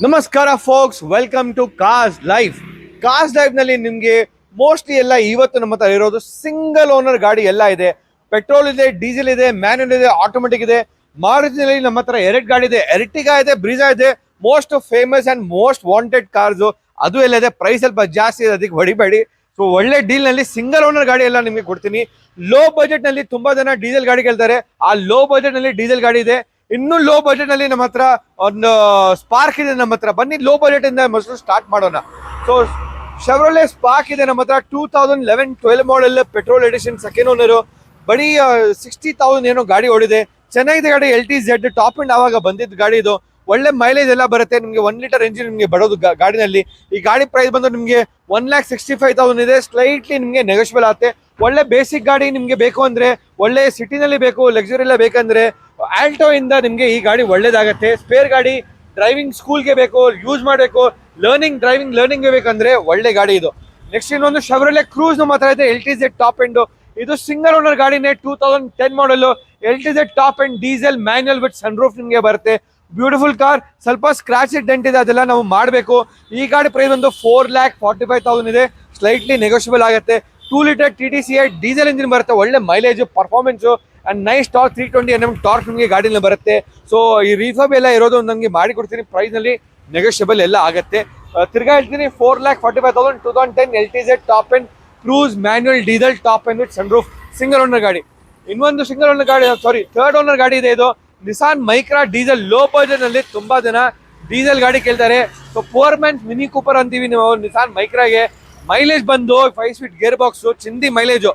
ನಮಸ್ಕಾರ folks, welcome to cars life. Cars life ನಲ್ಲಿ ನಿಮ್ಗೆ ಮೋಸ್ಟ್ಲಿ ಎಲ್ಲ ಇವತ್ತು ನಮ್ಮ ಹತ್ರ ಇರೋದು ಸಿಂಗಲ್ ಓನರ್ ಗಾಡಿ ಎಲ್ಲ ಇದೆ. ಪೆಟ್ರೋಲ್ ಇದೆ, ಡೀಸೆಲ್ ಇದೆ, ಮ್ಯಾನ್ಯುಯಲ್ ಇದೆ, ಆಟೋಮೆಟಿಕ್ ಇದೆ. ಮಾರುತಿನಲ್ಲಿ ನಮ್ಮ ಹತ್ರ ಎರಡು ಗಾಡಿ ಇದೆ, ಎರ್ಟಿಗಾ ಇದೆ, ಬ್ರೀಜಾ ಇದೆ. Most famous and most wanted cars ಅದು ಎಲ್ಲ ಇದೆ. ಪ್ರೈಸ್ ಸ್ವಲ್ಪ ಜಾಸ್ತಿ ಇದೆ, ಅದಕ್ಕೆ ಹೊಡಿಬೇಡಿ. ಸೊ ಒಳ್ಳೆ ಡೀಲ್ ನಲ್ಲಿ ಸಿಂಗಲ್ ಓನರ್ ಗಾಡಿ ಎಲ್ಲ ನಿಮಗೆ ಕೊಡ್ತೀನಿ. ಲೋ ಬಜೆಟ್ ನಲ್ಲಿ ತುಂಬಾ ಜನ ಡೀಸೆಲ್ ಗಾಡಿ ಕೇಳ್ತಾರೆ, ಆ ಲೋ ಬಜೆಟ್ ನಲ್ಲಿ ಡೀಸೆಲ್ ಗಾಡಿ ಇದೆ. ಇನ್ನು ಲೋ ಬಜೆಟ್ ನಲ್ಲಿ ನಮ್ಮ ಹತ್ರ ಒಂದು ಸ್ಪಾರ್ಕ್ ಇದೆ. ನಮ್ಮ ಹತ್ರ ಬನ್ನಿ ಲೋ ಬಜೆಟ್ ಇಂದ ಮೊದಲು ಸ್ಟಾರ್ಟ್ ಮಾಡೋಣ. ಸೊ ಶೆವ್ರೊಲೆ ಸ್ಪಾರ್ಕ್ ಇದೆ ನಮ್ಮ ಹತ್ರ. 2011-12 model, petrol edition, second owner. ಬರೀ 60,000 ಏನೋ ಗಾಡಿ ಓಡಿದೆ. ಚೆನ್ನಾಗಿದೆ ಗಾಡಿ, LTZ ಟಾಪ್ ಅಂಡ್ ಆವಾಗ ಬಂದಿದ್ದು ಗಾಡಿ ಇದು. ಒಳ್ಳೆ ಮೈಲೇಜ್ ಎಲ್ಲ ಬರುತ್ತೆ ನಿಮಗೆ. 1 ಲೀಟರ್ ಎಂಜಿನ್ ನಿಮಗೆ ಬರೋದು ಗಾಡಿನಲ್ಲಿ. ಈ ಗಾಡಿ ಪ್ರೈಸ್ ಬಂದು ನಿಮಗೆ 1,65,000 ಇದೆ. ಸ್ಲೈಟ್ಲಿ ನಿಮಗೆ ನೆಗೋಷಿಯಬಲ್ ಆಗುತ್ತೆ. ಒಳ್ಳೆ ಬೇಸಿಕ್ ಗಾಡಿ ನಿಮಗೆ ಬೇಕು ಅಂದ್ರೆ, ಒಳ್ಳೆ ಸಿಟಿನಲ್ಲಿ ಬೇಕು, ಲಕ್ಸುರಿ ಎಲ್ಲ ಬೇಕಂದ್ರೆ ಆಲ್ಟೋ ಇಂದ ನಿಮಗೆ ಈ ಗಾಡಿ ಒಳ್ಳೇದಾಗತ್ತೆ. ಸ್ಪೇರ್ ಗಾಡಿ, ಡ್ರೈವಿಂಗ್ ಸ್ಕೂಲ್ಗೆ ಬೇಕು, ಯೂಸ್ ಮಾಡಬೇಕು, ಡ್ರೈವಿಂಗ್ ಲರ್ನಿಂಗ್ ಬೇಕಂದ್ರೆ ಒಳ್ಳೆ ಗಾಡಿ ಇದು. ನೆಕ್ಸ್ಟ್ ಇನ್ನೊಂದು ಶೆವ್ರೊಲೆ ಕ್ರೂಸ್ ನಮ್ಮ ಹತ್ರ ಇದೆ, LTZ ಟಾಪ್ ಎಂಡ್. ಇದು ಸಿಂಗಲ್ ಓನರ್ ಗಾಡಿನೇ, 2010 model, LTZ top end, diesel, manual with sunroof ನಿಮಗೆ ಬರುತ್ತೆ. Beautiful car. ಸ್ವಲ್ಪ ಸ್ಕ್ರಾಚ್ ಡೆಂಟ್ ಇದೆ, ಅದೆಲ್ಲ ನಾವು ಮಾಡಬೇಕು. ಈ ಗಾಡಿ ಪ್ರೈಸ್ ಒಂದು 4,45,000 ಇದೆ. ಸ್ಲೈಟ್ಲಿ ನೆಗೋಷಿಯಬಲ್ ಆಗುತ್ತೆ. 2 ಲೀಟರ್ TTCI ಡೀಸೆಲ್ ಇಂಜಿನ್ ಬರುತ್ತೆ. ಒಳ್ಳೆ mileage, performance and nice torque, 320 Nm torque ನಿಮಗೆ ಗಾಡಿನಲ್ಲಿ ಬರುತ್ತೆ. ಸೊ ಈ ರಿಫರ್ಬ್ ಎಲ್ಲ ಇರೋದು ನಮಗೆ ಮಾಡಿ ಕೊಡ್ತೀನಿ. ಪ್ರೈಸ್ ನಲ್ಲಿ ನೆಗೋಷಿಯಬಲ್ ಎಲ್ಲ ಆಗುತ್ತೆ. ತಿರ್ಗಾ ಹೇಳ್ತೀನಿ, 4,45,000, 2010 LTZ top and cruise, manual, diesel, top and with sunroof, single owner ಗಾಡಿ. ಇನ್ನೊಂದು ಸಿಂಗಲ್ ಓನರ್ ಗಾಡಿ, ಥರ್ಡ್ ಓನರ್ ಗಾಡಿ ಇದೆ. ಇದು Nissan Micra diesel. Low budget ನಲ್ಲಿ ತುಂಬಾ ಜನ ಡೀಸೆಲ್ ಗಾಡಿ ಕೇಳ್ತಾರೆ. So poor man mini Cooper ಅಂತೀವಿ ನಾವು ನಿಸಾನ್ ಮೈಕ್ರಾಗೆ. ಮೈಲೇಜ್ ಬಂದು 5 ಸ್ಪೀಡ್ ಗೇರ್ ಬಾಕ್ಸ್, ಚಿಂದಿ ಮೈಲೇಜ್,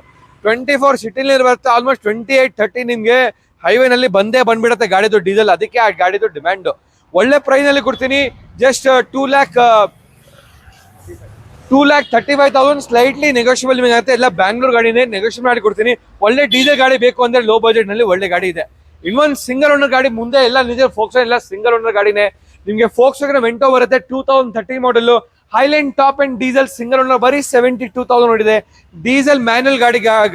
24 ಸಿಟಿಲಿ ಬರುತ್ತೆ. ಆಲ್ಮೋಸ್ಟ್ 28-30 ನಿಮ್ಗೆ ಹೈವೇ ನಲ್ಲಿ ಬಂದ್ಬಿಡುತ್ತೆ ಗಾಡಿದು ಡೀಸೆಲ್. ಅದಕ್ಕೆ ಆ ಗಾಡಿದು ಡಿಮ್ಯಾಂಡ್. ಒಳ್ಳೆ ಪ್ರೈಸ್ ನಲ್ಲಿ ಕೊಡ್ತೀನಿ. ಜಸ್ಟ್ 2,35,000, ಸ್ಲೈಟ್ಲಿ ನೆಗೋಷಿಯಬಲ್ ನಿಮಗೆ ಆಗುತ್ತೆ. ಎಲ್ಲ ಬ್ಯಾಂಗ್ಳೂರ್ ಗಾಡಿನೇ, ನೆಗೋಷಿಯಬಲ್ ಮಾಡಿ ಕೊಡ್ತೀನಿ. ಒಳ್ಳೆ ಡೀಸೆಲ್ ಗಾಡಿ ಬೇಕು ಅಂದ್ರೆ ಲೋ ಬಜೆಟ್ ನಲ್ಲಿ ಒಳ್ಳೆ ಗಾಡಿ ಇದೆ. ಇನ್ನೊಂದು ಸಿಂಗಲ್ ಓನರ್ ಗಾಡಿ ಮುಂದೆ ಎಲ್ಲ ನಿಜ ಫೋಕ್ಸ್ ಎಲ್ಲ ಸಿಂಗಲ್ ಓನರ್ ಗಾಡಿನೇ. ನಿಮಗೆ ಫೋಕ್ಸ್ ವೆಂಟೋ ಬರುತ್ತೆ, 2013 model, highland top and diesel, single owner, ಬರೀ 72,000 ನೋಡಿದೆ. ಡೀಸೆಲ್ ಮ್ಯಾನ್ಯುಯಲ್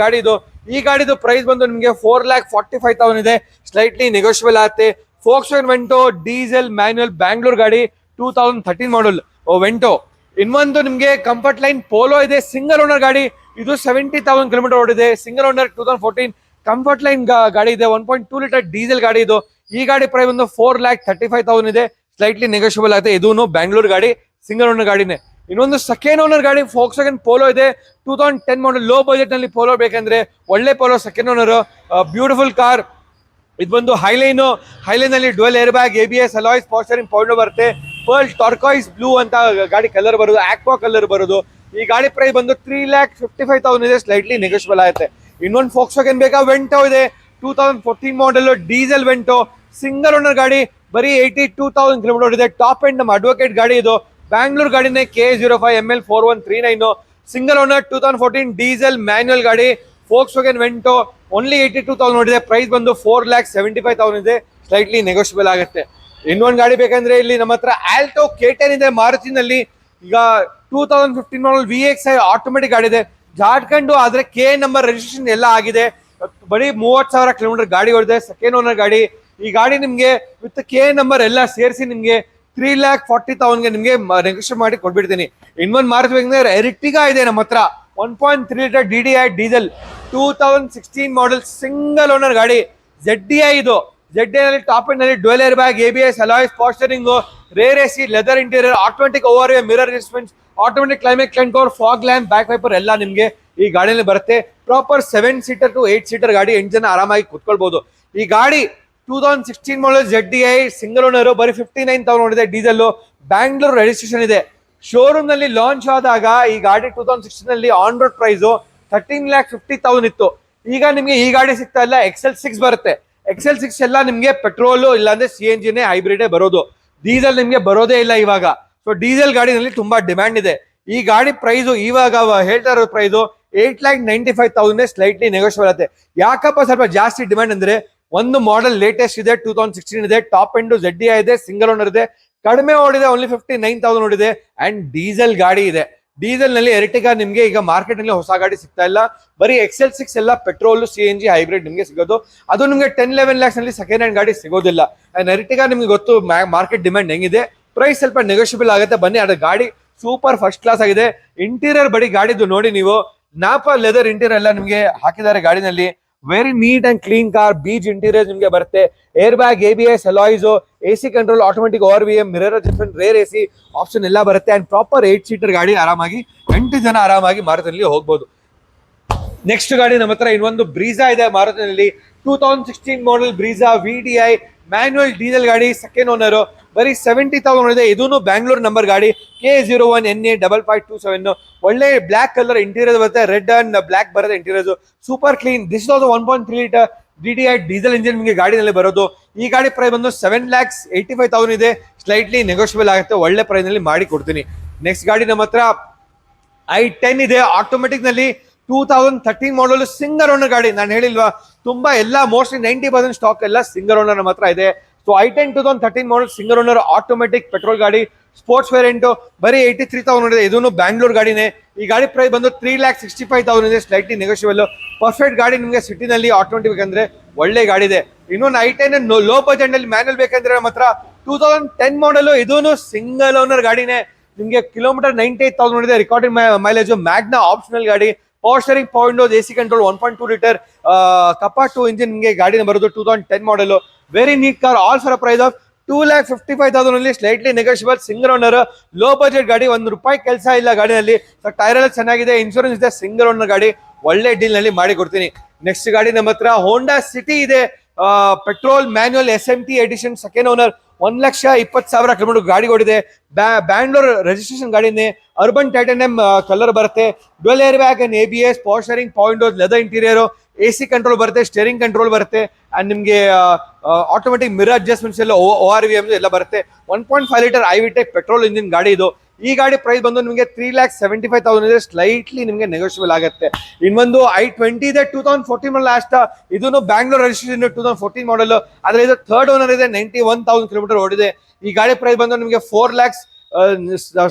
ಗಾಡಿ ಇದು. ಈ ಗಾಡಿದು ಪ್ರೈಸ್ ಬಂದು ನಿಮಗೆ 4,45,000 ಇದೆ. ಸ್ಲೈಟ್ಲಿ ನೆಗೋಷಿಯಬಲ್ ಆಗುತ್ತೆ. Forks Vento diesel manual Bangalore ಗಾಡಿ, 2013 ಮಾಡೆಲ್ ವೆಂಟೋ. ಇನ್ನೊಂದು ನಿಮಗೆ ಕಂಫರ್ಟ್ ಲೈನ್ ಪೋಲೋ ಇದೆ, ಸಿಂಗಲ್ ಓನರ್ ಗಾಡಿ. ಇದು 70,000 ಕಿಲೋಮೀಟರ್ ಓಡಿದೆ. ಸಿಂಗಲ್ ಓನರ್, 2014 ಕಂಫರ್ಟ್ ಲೈನ್ ಗಾಡಿ ಇದೆ. 1.2 ಲೀಟರ್ ಡೀಸೆಲ್ ಗಾಡಿ ಇದು. ಈ ಗಾಡಿ ಪ್ರೈಸ್ ಒಂದು 4,35,000 ಇದೆ. ಸ್ಲೈಟ್ಲಿ ನೆಗೋಷಿಯಬಲ್ ಆಗುತ್ತೆ. ಇದೂನು ಬ್ಯಾಂಗ್ಳೂರ್ ಗಾಡಿ, ಸಿಂಗಲ್ ಓನರ್ ಗಾಡಿನೇ. ಇನ್ನೊಂದು ಸೆಕೆಂಡ್ ಓನರ್ ಗಾಡಿ ಫೋಕ್ಸ್ವ್ಯಾಗನ್ ಪೋಲೋ ಇದೆ, 2010 ಮಾಡೆಲ್. ಲೋ ಬಜೆಟ್ ನಲ್ಲಿ ಪೋಲೋ ಬೇಕಂದ್ರೆ ಒಳ್ಳೆ Polo, second owner, beautiful car. ಇದು ಬಂದು ಹೈಲೈನ್ ನಲ್ಲಿ dual air bag, ABS, alloys, power pound ಬರುತ್ತೆ. ಪರ್ಲ್ ಟರ್ಕಾಯ್ಸ್ ಬ್ಲೂ ಅಂತ ಗಾಡಿ ಕಲರ್ ಬರೋದು, ಆಕ್ವಾ ಕಲರ್ ಬರೋದು. ಈ ಗಾಡಿ ಪ್ರೈಸ್ ಬಂದು 3,55,000 ಇದೆ. ಸ್ಲೈಟ್ಲಿ ನೆಗೋಷಿಯಬಲ್ ಆಗುತ್ತೆ. ಇನ್ನೊಂದು ಫೋಕ್ಸ್ವ್ಯಾಗನ್ ಬೇಕಾ, ವೆಂಟೋ ಇದೆ, 2014 model, diesel Vento, single owner ಗಾಡಿ, ಬರೀ 82,000 ಕಿಲೋಮೀಟರ್ ಇದೆ. ಟಾಪ್ ಎಂಡ್ ನಮ್ಮ ಅಡ್ವೊಕೇಟ್ ಗಾಡಿ ಇದು. ಬ್ಯಾಂಗ್ಳೂರ್ ಗಾಡಿನೇ, KA05ML4139, single owner, 2014 diesel manual ಗಾಡಿ. ಫೋಕ್ಸ್ವ್ಯಾಗನ್ ವೆಂಟೋ, ಓನ್ಲಿ 82,000 ನೋಡಿದೆ. ಪ್ರೈಸ್ ಬಂದು 4,75,000 ಇದೆ. ಸ್ಲೈಟ್ಲಿ ನೆಗೋಷಿಯಬಲ್ ಆಗುತ್ತೆ. ಇನ್ನೊಂದು ಗಾಡಿ ಬೇಕಂದ್ರೆ ಇಲ್ಲಿ ನಮ್ಮ ಹತ್ರ ಆಲ್ಟೋ K10 ಇದೆ ಮಾರುತಿನಲ್ಲಿ. ಈಗ 2015 ಮಾಡೆಲ್ VXi ಆಟೋಮೆಟಿಕ್ ಗಾಡಿ ಇದೆ. ಜಾರ್ಖಂಡ್ ಆದ್ರೆ K ನಂಬರ್ ರಿಜಿಸ್ಟ್ರೇಷನ್ ಎಲ್ಲ ಆಗಿದೆ. ಬರೀ 30,000 ಕಿಲೋಮೀಟರ್ ಗಾಡಿ ಹೊಡೆದೆ. ಸೆಕೆಂಡ್ ಓನರ್ ಗಾಡಿ. ಈ ಗಾಡಿ ನಿಮ್ಗೆ ವಿತ್ K ನಂಬರ್ ಎಲ್ಲ ಸೇರಿಸಿ ನಿಮ್ಗೆ 3,40,000 ನಿಮ್ಗೆ ನೆಗೋಷಿಯೇಟ್ ಮಾಡಿ ಕೊಟ್ಬಿಡ್ತೀನಿ. ಇನ್ನೊಂದು ಮಾರುತಿ ಬೇಕಂದ್ರೆ ಎರ್ಟಿಗಾ ಇದೆ ನಮ್ಮ ಹತ್ರ, 1.3 litre DDI diesel, 2016 model, single owner ಗಾಡಿ. ZDI ಇದು. ZDI ನಲ್ಲಿ ಟಾಪ್ ಎಂಡ್ ನಲ್ಲಿ dual air bag, ABS, alloys, ಪಾಸ್ಟರಿಂಗ್, rear AC, leather interior, automatic over mirror adjustment, automatic climate control, fog lamp, back wiper ಎಲ್ಲ ನಿಮ್ಗೆ ಈ ಗಾಡಿಯಲ್ಲಿ ಬರುತ್ತೆ. ಪ್ರಾಪರ್ 7 ಸೀಟರ್ ಟು 8 ಸೀಟರ್ ಗಾಡಿ, 8 ಜನ ಆರಾಮಾಗಿ ಕುತ್ಕೊಳ್ಬಹುದು. ಈ ಗಾಡಿ 2016 ಮಾಡೆಲ್ ZDI, ಸಿಂಗಲ್ ಓನರ್, ಬರೀ 59,000 ನೋಡಿದೆ. ಡೀಸೆಲ್, ಬ್ಯಾಂಗ್ಳೂರ್ ರಿಜಿಸ್ಟ್ರೇಷನ್ ಇದೆ. ಶೋರೂಮ್ ನಲ್ಲಿ ಲಾಂಚ್ ಆದಾಗ ಈ ಗಾಡಿ 2016 ನಲ್ಲಿ ಆನ್ ರೋಡ್ ಪ್ರೈಸ್ 13,50,000 ಇತ್ತು. ಈಗ ನಿಮ್ಗೆ ಈ ಗಾಡಿ ಸಿಗ್ತಾ ಇಲ್ಲ, XL6 ಬರುತ್ತೆ. XL6 ಎಲ್ಲ ನಿಮ್ಗೆ ಪೆಟ್ರೋಲ್ ಇಲ್ಲಾಂದ್ರೆ CNG ಹೈಬ್ರಿಡ್ ಬರೋದು. ಡೀಸೆಲ್ ನಿಮ್ಗೆ ಬರೋದೇ ಇಲ್ಲ ಇವಾಗ. ಸೊ ಡೀಸೆಲ್ ಗಾಡಿನಲ್ಲಿ ತುಂಬಾ ಡಿಮ್ಯಾಂಡ್ ಇದೆ. ಈ ಗಾಡಿ ಪ್ರೈಸ್ ಇವಾಗ ಹೇಳ್ತಾ ಇರೋ ಪ್ರೈಸ್ 8,95,000, ಸ್ಲೈಟ್ಲಿ ನೆಗೋಷಿಯಬಲ್ ಆಗುತ್ತೆ. ಯಾಕಪ್ಪ ಸ್ವಲ್ಪ ಜಾಸ್ತಿ ಡಿಮ್ಯಾಂಡ್ ಅಂದ್ರೆ, ಒಂದು ಮಾಡೆಲ್ ಲೇಟೆಸ್ಟ್ ಇದೆ, 2016 ಇದೆ, ಟಾಪ್ ಎಂಡ್ ZDI ಇದೆ, ಸಿಂಗಲ್ ಓನರ್ ಇದೆ, ಕಡಿಮೆ ಓಡಿದೆ, ಓನ್ಲಿ 59,000 ನೋಡಿದೆ. ಅಂಡ್ ಡೀಸೆಲ್ ಗಾಡಿ ಇದೆ. ಡೀಸೆಲ್ ನಲ್ಲಿ ಎರ್ಟಿಗಾ ನಿಮ್ಗೆ ಈಗ ಮಾರ್ಕೆಟ್ ನಲ್ಲಿ ಹೊಸ ಗಾಡಿ ಸಿಗ್ತಾ ಇಲ್ಲ. ಬರೀ XL6 ಎಲ್ಲ ಪೆಟ್ರೋಲ್, CNG ಹೈಬ್ರಿಡ್ ನಿಮ್ಗೆ ಸಿಗೋದು. ಅದು ನಿಮ್ಗೆ 10-11 lakhs ನಲ್ಲಿ ಸೆಕೆಂಡ್ ಹ್ಯಾಂಡ್ ಗಾಡಿ ಸಿಗೋದಿಲ್ಲ. ಅಂಡ್ ಎರ್ಟಿಗಾ ನಿಮ್ಗೆ ಗೊತ್ತು ಮಾರ್ಕೆಟ್ ಡಿಮ್ಯಾಂಡ್ ಹೆಂಗಿದೆ. ಪ್ರೈಸ್ ಸ್ವಲ್ಪ ನೆಗೋಷಿಯಬಲ್ ಆಗುತ್ತೆ. ಬನ್ನಿ, ಅದು ಗಾಡಿ ಸೂಪರ್ ಫಸ್ಟ್ ಕ್ಲಾಸ್ ಆಗಿದೆ. ಇಂಟೀರಿಯರ್ ಬಡಿ ಗಾಡಿದು ನೋಡಿ ನೀವು, ನಾಪಾ ಲೆದರ್ ಇಂಟೀರಿಯರ್ ಎಲ್ಲ ನಿಮಗೆ ಹಾಕಿದ್ದಾರೆ ಗಾಡಿನಲ್ಲಿ. Very neat and clean car, beige interior ನಿಮಗೆ ಬರುತ್ತೆ. Air bag, ABS, alloys, AC control, automatic ORVM, mirror adjustment, rear AC option ಎಲ್ಲ ಬರುತ್ತೆ. ಅಂಡ್ ಪ್ರಾಪರ್ 8 ಸೀಟರ್ ಗಾಡಿ, ಆರಾಮಾಗಿ 8 ಜನ ಆರಾಮಾಗಿ ಮಾರುತಿನಲ್ಲಿ ಹೋಗ್ಬೋದು. ನೆಕ್ಸ್ಟ್ ಗಾಡಿ ನಮ್ಮ ಹತ್ರ ಇನ್ನೊಂದು ಬ್ರೀಜಾ ಇದೆ ಮಾರುತಿನಲ್ಲಿ. 2016 model Brezza VDI manual diesel ಗಾಡಿ, ಸೆಕೆಂಡ್ ಓನರ್, ಬರೀ 70,000 ಇದೆ. ಇದೂ ಬ್ಯಾಂಗ್ಳೂರ್ ನಂಬರ್ ಗಾಡಿ, K01NA5527. ಒಳ್ಳೆ ಬ್ಲಾಕ್ ಕಲರ್ ಇಂಟೀರಿಯರ್ ಬರುತ್ತೆ, ರೆಡ್ ಅಂಡ್ ಬ್ಲಾಕ್ ಬರುತ್ತೆ interior, super clean. This is also 1.3 litre DDI diesel engine ನಿಮಗೆ ಗಾಡಿನಲ್ಲಿ ಬರೋದು. ಈ ಗಾಡಿ ಪ್ರೈಸ್ ಬಂದು 7,85,000 ಇದೆ. ಸ್ಲೈಟ್ಲಿ ನೆಗೋಷಿಯಬಲ್ ಆಗುತ್ತೆ, ಒಳ್ಳೆ ಪ್ರೈಸ್ ನಲ್ಲಿ ಮಾಡಿ ಕೊಡ್ತೀನಿ. ನೆಕ್ಸ್ಟ್ ಗಾಡಿ ನಮ್ಮ ಹತ್ರ i10 ಇದೆ, ಆಟೋಮೆಟಿಕ್ ನಲ್ಲಿ 2013 ಮಾಡಲ್ ಸಿಂಗಲ್ ಓನರ್ ಗಾಡಿ. ನಾನು ಹೇಳಿಲ್ವಾ, ತುಂಬಾ ಎಲ್ಲ ಮೋಸ್ಟ್ಲಿ 90% ಸ್ಟಾಕ್ ಎಲ್ಲ ಸಿಂಗಲ್ ಓನರ್ ನಮ್ಮ ಹತ್ರ ಇದೆ. ಸೊ i10 2013 ಮಾಡಲ್ ಸಿಂಗಲ್ ಓನರ್ ಆಟೋಮೆಟಿಕ್ ಪೆಟ್ರೋಲ್ ಗಾಡಿ, ಸ್ಪೋರ್ಟ್ಸ್ ವೇರಿಯಂಟ್, ಬರೀ 83,000 ಇದೆ. ಇದೂ ಬ್ಯಾಂಗ್ಳೂರ್ ಗಾಡಿನೇ. ಈ ಗಾಡಿ ಪ್ರೈಸ್ ಬಂದು 3,65,000 ಇದೆ, ಸ್ಲೈಟ್ಲಿ ನೆಗೋಷಿಯಬಲ್. ಪರ್ಫೆಕ್ಟ್ ಗಾಡಿ ನಿಮಗೆ ಸಿಟಿನಲ್ಲಿ ಆಟೋಮೆಟಿಕ್ ಬೇಕಂದ್ರೆ ಒಳ್ಳೆ ಗಾಡಿ ಇದೆ. ಇನ್ನೊಂದು i10 ಲೋ ಬಜೆಟ್ ನಲ್ಲಿ ಮ್ಯಾನುವಲ್ ಬೇಕಂದ್ರೆ ನಮ್ಮ ಹತ್ರ 2010 ಮಾಡಲ್, ಇದೂ ಸಿಂಗಲ್ ಓನರ್ ಗಾಡಿನೇ. ನಿಮಗೆ ಕಿಲೋಮೀಟರ್ 98,000 ಇದೆ, ರಿಕಾರ್ಡಿಂಗ್ ಮೈಲೇಜ್, ಮ್ಯಾಗ್ನಾ ಆಪ್ಷನಲ್ ಗಾಡಿ, power steering, power windows, AC control, 1.2 litre Kappa 2 engine ನಿಮಗೆ ಗಾಡಿನ ಬರೋದು. 2010 model, very neat car, all for price of 2,55,000 slightly negotiable, single owner, low budget ಗಾಡಿ, ₹1 ಕೆಲಸ ಇಲ್ಲ ಗಾಡಿನಲ್ಲಿ. ಟೈರ್ ಎಲ್ಲ ಚೆನ್ನಾಗಿದೆ, ಇನ್ಶೂರೆನ್ಸ್ ಇದೆ, ಸಿಂಗಲ್ ಓನರ್ ಗಾಡಿ, ಒಳ್ಳೆ ಡೀಲ್ ನಲ್ಲಿ ಮಾಡಿ ಕೊಡ್ತೀನಿ. ನೆಕ್ಸ್ಟ್ ಗಾಡಿ ನಮ್ಮ ಹತ್ರ ಹೋಂಡಾ ಸಿಟಿ ಇದೆ, petrol manual SMT edition, second owner, 1,20,000 kilometre ಗಾಡಿ ಓಡಿದೆ. ಬ್ಯಾಂಗ್ಳೂರ್ ರಿಜಿಸ್ಟ್ರೇಷನ್ ಗಾಡಿನೇ, ಅರ್ಬನ್ ಟೈಟಾನಿಯಂ ಕಲರ್ ಬರುತ್ತೆ. Dual air bag and ABS, power steering, power windows, leather interior, AC control ಬರುತ್ತೆ, ಸ್ಟೇರಿಂಗ್ ಕಂಟ್ರೋಲ್ ಬರುತ್ತೆ. ಅಂಡ್ ನಿಮಗೆ ಆಟೋಮೆಟಿಕ್ ಮಿರರ್ ಅಡ್ಜಸ್ಟ್ಮೆಂಟ್ಸ್ ಎಲ್ಲ ORVM ಎಲ್ಲ ಬರುತ್ತೆ. 1.5 ಲೀಟರ್ i-Tech ಪೆಟ್ರೋಲ್ ಇಂಜಿನ್ ಗಾಡಿ ಇದು. ಈ ಗಾಡಿ ಪ್ರೈಸ್ ಬಂದು ನಿಮಗೆ 3,75,000 ಇದೆ, ಸ್ಲೈಟ್ಲಿ ನಿಮಗೆ ನೆಗೋಷಿಯಬಲ್ ಆಗುತ್ತೆ. ಇನ್ನೊಂದು i20 ಇದೆ, 2014 ಮಾಡಲ್ ಲಾಸ್ಟ್, ಇದೂ ಬ್ಯಾಂಗ್ಳೂರ್ ರಿಜಿಸ್ಟ್ರೇಷನ್ 2014 ಮಾಡಲ್, ಆದ್ರೆ ಇದು ಥರ್ಡ್ ಓನರ್ ಇದೆ, 91,000 ಕಿಲೋಮೀಟರ್ ಓಡಿದೆ. ಈ ಗಾಡಿ ಪ್ರೈಸ್ ಬಂದು ನಿಮಗೆ 4 lakhs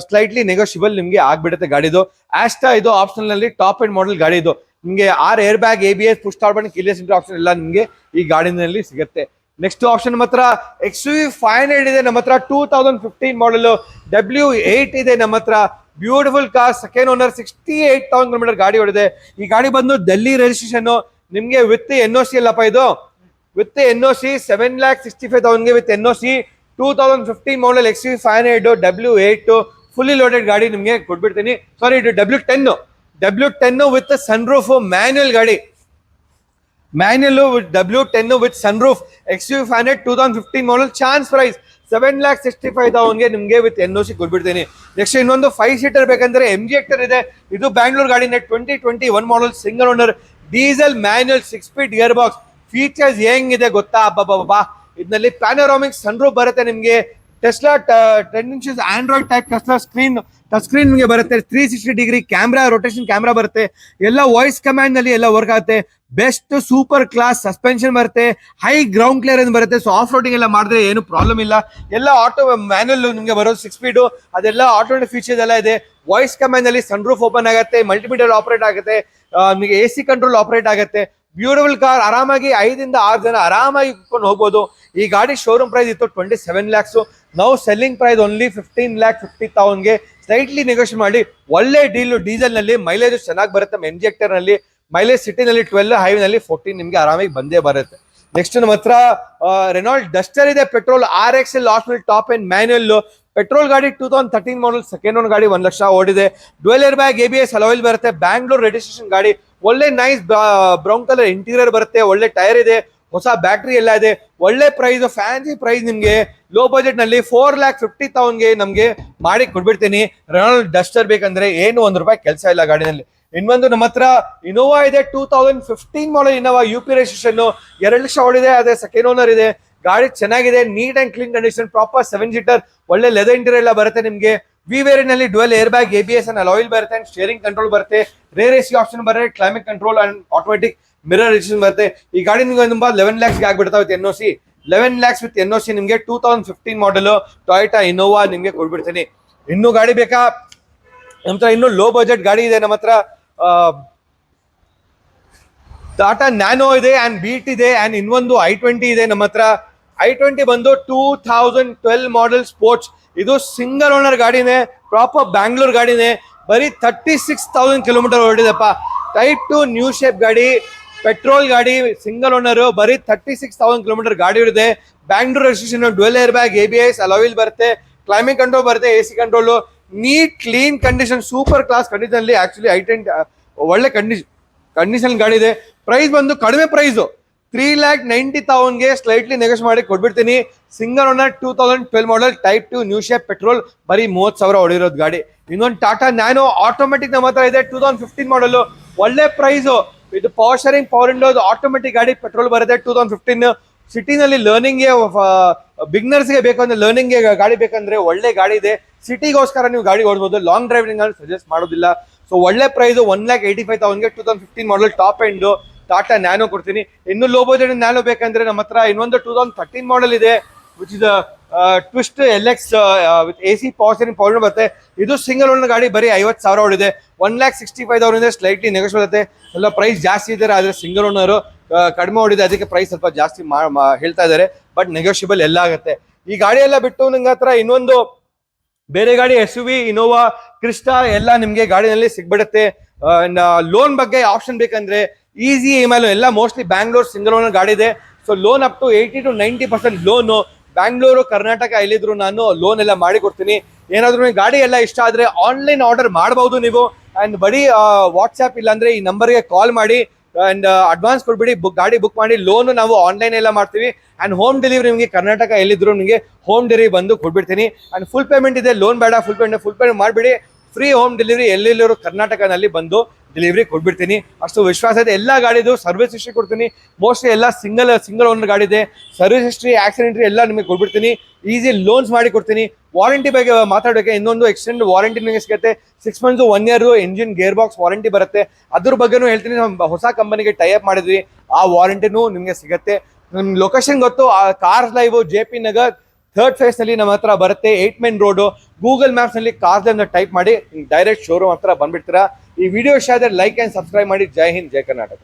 ಸ್ಲೈಟ್ಲಿ ನೆಗೋಷಿಯಬಲ್ ನಿಮಗೆ ಆಗ್ಬಿಡುತ್ತೆ ಗಾಡಿದು. ಆಸ್ಟಾ ಇದು ಆಪ್ಷನಲ್ ನಲ್ಲಿ ಟಾಪ್ ಎಂಡ್ ಮಾಡಲ್ ಗಾಡಿ ಇದು. ನಿಮಗೆ 6 air bag, ABS, push start button, keyless entry option ಎಲ್ಲ ನಿಮಗೆ ಈ ಗಾಡಿನಲ್ಲಿ ಸಿಗುತ್ತೆ. ನೆಕ್ಸ್ಟ್ ಆಪ್ಷನ್ ನಮ್ಮ ಹತ್ರ XUV 500 ಇದೆ ನಮ್ಮ ಹತ್ರ, 2015 ಮಾಡಲ್, W8 ಇದೆ ನಮ್ಮ ಹತ್ರ. Beautiful car, second owner, 68,000 kilometre ಗಾಡಿ ಹೊಡಿದೆ. ಈ ಗಾಡಿ ಬಂದು ಡೆಲ್ಲಿ ರಿಜಿಸ್ಟ್ರೇಷನ್ ನಿಮಗೆ ವಿತ್ NOC ಅಲ್ಲಪ್ಪ ಇದು, with NOC 7,65,000 with NOC. 2015 model XUV 500 W8 fully loaded ಗಾಡಿ ನಿಮಗೆ ಕೊಟ್ಬಿಡ್ತೀನಿ. ಸಾರಿ, ಇದು W10 ವಿತ್ ಸನ್ರೂಫ್ ಮ್ಯಾನ್ಯುವಲ್ ಗಾಡಿ, manual with W10 with sunroof, XUV 500 2015 model, chance price 7,65,000 ನಿಮಗೆ ವಿತ್ NOC ಕೊಟ್ಬಿಡ್ತೀನಿ. ನೆಕ್ಸ್ಟ್ ಇನ್ನೊಂದು 5 ಸೀಟರ್ ಬೇಕಂದ್ರೆ MG Hector ಇದೆ, ಇದು ಬ್ಯಾಂಗ್ಳೂರ್ ಗಾಡಿನೇ, 2021 model, single owner, diesel manual, 6 speed gear box. Features ಹೆಂಗಿದೆ ಗೊತ್ತಾ, ಅಬ್ಬಾ, ಇದರಲ್ಲಿ ಪ್ಯಾನೋರಾಮಿಕ್ ಸನ್ರೂಫ್ ಬರುತ್ತೆ ನಿಮಗೆ. Tesla 10 inches Android type Tesla screen, touch screen ನಿಮಗೆ ಬರುತ್ತೆ. 360 ಡಿಗ್ರಿ ಕ್ಯಾಮ್ರಾ, ರೊಟೇಷನ್ ಕ್ಯಾಮ್ರಾ ಬರುತ್ತೆ. ಎಲ್ಲ ವಾಯ್ಸ್ ಕಮಾಂಡ್ ನಲ್ಲಿ ಎಲ್ಲ ವರ್ಕ್ ಆಗುತ್ತೆ. ಬೆಸ್ಟ್ ಸೂಪರ್ ಕ್ಲಾಸ್ ಸಸ್ಪೆನ್ಷನ್ ಬರುತ್ತೆ, ಹೈ ಗ್ರೌಂಡ್ ಕ್ಲಿಯರೆನ್ಸ್ ಬರುತ್ತೆ. ಸೊ ಆಫ್ ರೋಡಿಂಗ್ ಎಲ್ಲ ಮಾಡಿದ್ರೆ ಏನು ಪ್ರಾಬ್ಲಮ್ ಇಲ್ಲ. ಎಲ್ಲ ಆಟೋ ಮ್ಯಾನ್ಯುಯಲ್ ನಿಮಗೆ ಬರೋದು, 6 ಸ್ಪೀಡ್, ಅದೆಲ್ಲ ಆಟೋಮೆಟಿಕ್ ಫೀಚರ್ಸ್ ಎಲ್ಲ ಇದೆ. ವಾಯ್ಸ್ ಕಮಾಂಡ್ ನಲ್ಲಿ ಸನ್ರೂಫ್ ಓಪನ್ ಆಗುತ್ತೆ, ಮಲ್ಟಿಮೀಡಿಯಾ ಆಪರೇಟ್ ಆಗುತ್ತೆ, ನಿಮಗೆ AC ಕಂಟ್ರೋಲ್ ಆಪರೇಟ್ ಆಗುತ್ತೆ. ಬ್ಯೂಟಿಫುಲ್ ಕಾರ್, ಆರಾಮಾಗಿ 5 ಇಂದ 6 ಜನ ಆರಾಮಾಗಿ ಕುತ್ಕೊಂಡು ಹೋಗ್ಬೋದು. ಈ ಗಾಡಿ ಶೋರೂಮ್ ಪ್ರೈಸ್ ಇತ್ತು 27 lakhs, ನಾವು selling price only 15,50,000 slightly negotiate ಮಾಡಿ ಒಳ್ಳೆ ಡೀಲ್. ಡೀಸೆಲ್ ನಲ್ಲಿ ಮೈಲೇಜ್ ಚೆನ್ನಾಗಿ ಬರುತ್ತೆ, MG Hector ನಲ್ಲಿ ಮೈಲೇಜ್ ಸಿಟಿನಲ್ಲಿ 12, ಹೈವೇ ನಲ್ಲಿ 14 ನಿಮಗೆ ಆರಾಮಾಗಿ ಬಂದೇ ಬರುತ್ತೆ. ನೆಕ್ಸ್ಟ್ ನಮ್ಮ ಹತ್ರ ರೆನಾಲ್ಡ್ ಡಸ್ಟರ್ ಇದೆ, petrol RXL optional top and manual petrol ಗಾಡಿ, 2013 ಮಾಡಲ್, ಸೆಕೆಂಡ್ ಓನ್ ಗಾಡಿ, 1 ಲಕ್ಷ ಓಡಿದೆ. ಡ್ಯುಯಲ್ ಏರ್ ಬ್ಯಾಗ್, ABS, ಅಲಾಯ್ಲ್ ಬರುತ್ತೆ. ಬ್ಯಾಂಗ್ಳೂರ್ ರಿಜಿಸ್ಟ್ರೇಷನ್ ಗಾಡಿ, ಒಳ್ಳೆ ನೈಸ್ ಬ್ರೌನ್ ಕಲರ್ ಇಂಟೀರಿಯರ್ ಬರುತ್ತೆ, ಒಳ್ಳೆ ಟೈರ್ ಇದೆ, ಹೊಸ ಬ್ಯಾಟ್ರಿ ಎಲ್ಲ ಇದೆ. ಒಳ್ಳೆ ಪ್ರೈಸ್, ಫ್ಯಾನ್ಸಿ ಪ್ರೈಸ್ ನಿಮಗೆ ಲೋ ಬಜೆಟ್ ನಲ್ಲಿ 4,50,000 ನಮಗೆ ಮಾಡಿ ಕೊಟ್ಬಿಡ್ತೀನಿ. ರೆನಾಲ್ಡ್ ಡಸ್ಟರ್ ಬೇಕಂದ್ರೆ ಏನು ₹1 ಕೆಲಸ ಇಲ್ಲ ಗಾಡಿನಲ್ಲಿ. ಇನ್ನೊಂದು ನಮ್ಮ ಹತ್ರ ಇನೋವಾ ಇದೆ, 2015 ಮಾಡಲ್ ಇನೋವಾ, UP ರಿಜಿಸ್ಟ್ರೇಷನ್, 2 ಲಕ್ಷ ಓಡಿದೆ, ಅದೇ ಸೆಕೆಂಡ್ ಓನರ್ ಇದೆ. ಗಾಡಿ ಚೆನ್ನಾಗಿದೆ, neat and clean condition, proper 7 seater, ಒಳ್ಳೆ ಲೆದರ್ ಇಂಟೀರಿಯರ್ ಎಲ್ಲ ಬರುತ್ತೆ ನಿಮಗೆ. ವಿ ವೇರಿಯಂಟ್ ನಲ್ಲಿ dual air bag, ABS and alloy ಬರುತ್ತೆ, ಅಂಡ್ ಸ್ಟೇರಿಂಗ್ ಕಂಟ್ರೋಲ್ ಬರುತ್ತೆ, ರೇರ್ AC ಆಪ್ಷನ್ ಬರುತ್ತೆ, climate control and automatic mirror registration ಬರುತ್ತೆ. ಈ ಗಾಡಿ ನಿಮಗೆ ತುಂಬಾ 11 lakhs ಆಗ್ಬಿಡ್ತಾವೆ with NOC. 11 lakhs with NOC ನಿಮಗೆ 2015 ಮಾಡಲ್ ಟೊಯೋಟಾ ಇನೋವಾ ನಿಮಗೆ ಕೊಡ್ಬಿಡ್ತೀನಿ. ಇನ್ನೂ ಗಾಡಿ ಬೇಕಾ ನಮ್ಮ ಹತ್ರ? ಇನ್ನೂ ಲೋ ಬಜೆಟ್ ಗಾಡಿ ಇದೆ ನಮ್ಮ ಹತ್ರ. ಟಾಟಾ ನ್ಯಾನೋ ಇದೆ, ಅಂಡ್ ಬೀಟ್ ಇದೆ, ಅಂಡ್ ಇನ್ನೊಂದು i20 ಇದೆ ನಮ್ಮ ಹತ್ರ. i20 ಬಂದು 2012 ಮಾಡೆಲ್ ಸ್ಪೋರ್ಟ್ಸ್. ಇದು ಸಿಂಗಲ್ ಓನರ್ ಗಾಡಿನೇ, ಪ್ರಾಪರ್ ಬ್ಯಾಂಗ್ಳೂರ್ ಗಾಡಿನೇ, ಬರೀ 36,000 ಕಿಲೋಮೀಟರ್ ಹೊರಟಿದೆಪ್ಪ. ಟೈಪ್ 2 ನ್ಯೂ ಶೇಪ್ ಗಾಡಿ, ಪೆಟ್ರೋಲ್ ಗಾಡಿ, ಸಿಂಗಲ್ ಓನರ್, ಬರೀ 36,000 ಕಿಲೋಮೀಟರ್ ಗಾಡಿ ಇರುತ್ತೆ. Bangalore registration, dual air bag, ABS, ಅಲಾಯಿಲ್ ಬರುತ್ತೆ, ಕ್ಲೈಮೇಟ್ ಕಂಟ್ರೋಲ್ ಬರುತ್ತೆ, AC control, neat clean condition, super class condition ಅಲ್ಲಿ. ಆಕ್ಚುಲಿ i20 ಒಳ್ಳೆ ಕಂಡೀಷನ್ ಗಾಡಿ ಇದೆ. ಪ್ರೈಸ್ ಬಂದು ಕಡಿಮೆ ಪ್ರೈಸ್, 3,90,000ಗೆ ಸ್ಲೈಟ್ಲಿ ನೆಗೋಷಿಯೇಟ್ ಮಾಡಿ ಕೊಟ್ಬಿಡ್ತೀನಿ. Single owner, 2012 model, type 2 new shape petrol, ಬರೀ 30,000 ಹೊಡಿರೋದು ಗಾಡಿ. ಇನ್ನೊಂದು ಟಾಟಾ ನ್ಯಾನೋ ಆಟೋಮೆಟಿಕ್ ನಮ್ಮ ಹತ್ರ ಇದೆ, 2015 ಮಾಡಲ್, ಒಳ್ಳೆ ಪ್ರೈಸ್. ಇದು power steering, power windows, automatic ಗಾಡಿ, ಪೆಟ್ರೋಲ್ ಬರುತ್ತೆ, 2015. ಸಿಟಿನಲ್ಲಿ ಲರ್ನಿಂಗ್ಗೆ, ಬಿಗ್ನರ್ಸ್ಗೆ ಬೇಕು ಅಂದ್ರೆ ಲರ್ನಿಂಗ್ಗೆ ಗಾಡಿ ಬೇಕಂದ್ರೆ ಒಳ್ಳೆ ಗಾಡಿ ಇದೆ. ಸಿಟಿಗೋಸ್ಕರ ನೀವು ಗಾಡಿ ಓಡಿಸಬಹುದು, ಲಾಂಗ್ ಡ್ರೈವಿಂಗ್ ಅಲ್ಲಿ ಸಜೆಸ್ಟ್ ಮಾಡೋದಿಲ್ಲ. ಸೊ ಒಳ್ಳೆ ಪ್ರೈಸ್, 1,85,000ಗೆ 2015 model top end Tata Nano ಕೊಡ್ತೀನಿ. ಇನ್ನು ಲೋ ಬಜೆಟ್ ನ್ಯಾನೋ ಬೇಕಂದ್ರೆ ನಮ್ಮ ಹತ್ರ ಇನ್ನೊಂದು 2013 ಮಾಡಲ್ ಇದೆ, which is twist LX with AC power steering power ಬರುತ್ತೆ. ಇದು ಸಿಂಗಲ್ ಓನರ್ ಗಾಡಿ, ಬರೀ 50,000 ಹೊಡಿದೆ. 1,65,000 ಸ್ಲೈಟ್ಲಿ ನೆಗೋಷಿಯೇಟ್ ಆಗುತ್ತೆ. ಎಲ್ಲ ಪ್ರೈಸ್ ಜಾಸ್ತಿ ಇದ್ದಾರೆ, ಆದ್ರೆ ಸಿಂಗಲ್ ಓನರ್ ಕಡಿಮೆ ಹೊಡಿದೆ, ಅದಕ್ಕೆ ಪ್ರೈಸ್ ಸ್ವಲ್ಪ ಜಾಸ್ತಿ ಹೇಳ್ತಾ ಇದ್ದಾರೆ. ಬಟ್ ನೆಗೋಷಿಯಬಲ್ ಎಲ್ಲ ಆಗುತ್ತೆ. ಈ ಗಾಡಿ ಎಲ್ಲ ಬಿಟ್ಟು ನಿಂಗೆ ಹತ್ರ ಇನ್ನೊಂದು ಬೇರೆ ಗಾಡಿ SUV, ಇನೋವಾ, ಕ್ರಿಸ್ಟಾ ಎಲ್ಲ ನಿಮ್ಗೆ ಗಾಡಿನಲ್ಲಿ ಸಿಗ್ಬಿಡುತ್ತೆ. ಲೋನ್ ಬಗ್ಗೆ ಆಪ್ಷನ್ ಬೇಕಂದ್ರೆ ಈಸಿ EMI ಎಲ್ಲ ಮೋಸ್ಟ್ಲಿ ಬ್ಯಾಂಗ್ಳೂರ್ ಸಿಂಗಲ್ ಓನರ್ ಗಾಡಿ ಇದೆ. So loan up to 80 to 90% loan. Bangalore, Karnataka ಎಲ್ಲಿದ್ರು ನಾನು ಲೋನ್ ಎಲ್ಲ ಮಾಡಿ ಕೊಡ್ತೀನಿ. ಏನಾದ್ರು ಗಾಡಿ ಎಲ್ಲ ಇಷ್ಟ ಆದ್ರೆ ಆನ್ಲೈನ್ ಆರ್ಡರ್ ಮಾಡಬಹುದು ನೀವು. ಅಂಡ್ ಬರೀ ವಾಟ್ಸ್ಆ್ಯಪ್ ಇಲ್ಲಾಂದ್ರೆ ಈ ನಂಬರ್ಗೆ ಕಾಲ್ ಮಾಡಿ ಅಂಡ್ ಅಡ್ವಾನ್ಸ್ ಕೊಟ್ಬಿಡಿ, ಗಾಡಿ ಬುಕ್ ಮಾಡಿ. ಲೋನ್ ನಾವು ಆನ್ಲೈನ್ ಎಲ್ಲ ಮಾಡ್ತೀವಿ. ಅಂಡ್ ಹೋಮ್ ಡೆಲಿವರಿ ನಿಮಗೆ ಕರ್ನಾಟಕ ಎಲ್ಲಿದ್ರು ನಿಮಗೆ ಹೋಮ್ ಡೆಲಿವರಿ ಬಂದು ಕೊಟ್ಬಿಡ್ತೀನಿ. ಅಂಡ್ ಫುಲ್ ಪೇಮೆಂಟ್ ಇದೆ, ಲೋನ್ ಬೇಡ, ಫುಲ್ ಪೇಮೆಂಟ್ ಮಾಡಿಬಿಡಿ. ಫ್ರೀ ಹೋಮ್ ಡೆಲಿವರಿ ಎಲ್ಲೆಲ್ಲರೂ ಕರ್ನಾಟಕನಲ್ಲಿ ಬಂದು ಡೆಲಿವರಿ ಕೊಟ್ಬಿಡ್ತೀನಿ. ಅಷ್ಟು ವಿಶ್ವಾಸ ಇದೆ. ಎಲ್ಲ ಗಾಡಿದು ಸರ್ವಿಸ್ ಹಿಸ್ಟ್ರಿ ಕೊಡ್ತೀನಿ. ಮೋಸ್ಟ್ಲಿ ಎಲ್ಲ ಸಿಂಗಲ್ ಓನರ್ ಗಾಡಿ ಇದೆ. ಸರ್ವಿಸ್ ಹಿಸ್ಟ್ರಿ, ಆಕ್ಸಿಡೆಂಟ್ ಎಲ್ಲ ನಿಮಗೆ ಕೊಟ್ಬಿಡ್ತೀನಿ. ಈಸಿ ಲೋನ್ಸ್ ಮಾಡಿ ಕೊಡ್ತೀನಿ. ವಾರಂಟಿ ಬಗ್ಗೆ ಮಾತಾಡೋಕೆ ಇನ್ನೊಂದು ಎಕ್ಸ್ಟೆಂಡ್ ವಾರಂಟಿ ನಿಮಗೆ ಸಿಗುತ್ತೆ. 6 months, 1 year engine gear box warranty ಬರುತ್ತೆ. ಅದ್ರ ಬಗ್ಗೆನೂ ಹೇಳ್ತೀನಿ. ನಮ್ಮ ಹೊಸ ಕಂಪನಿಗೆ ಟೈ ಅಪ್ ಮಾಡಿದ್ವಿ, ಆ ವಾರಂಟಿನೂ ನಿಮಗೆ ಸಿಗುತ್ತೆ. ನಿಮ್ಗೆ ಲೊಕೇಶನ್ ಗೊತ್ತು, cars live, JP Nagar 3rd phase ನಲ್ಲಿ ನಮ್ಮ ಹತ್ರ ಬರುತ್ತೆ. 8 main ರೋಡ್. ಗೂಗಲ್ ಮ್ಯಾಪ್ಸ್ ನಲ್ಲಿ ಕಾರ್ಸ್ ಲೈವ್ ಟೈಪ್ ಮಾಡಿ ಡೈರೆಕ್ಟ್ ಶೋರೂಮ್ ಹತ್ರ ಬಂದ್ಬಿಡ್ತೀರಾ. ಈ ವಿಡಿಯೋ ಇಷ್ಟ ಆದರೆ ಲೈಕ್ ಅಂಡ್ ಸಬ್ಸ್ಕ್ರೈಬ್ ಮಾಡಿ. ಜೈ ಹಿಂದ್, ಜೈ ಕರ್ನಾಟಕ.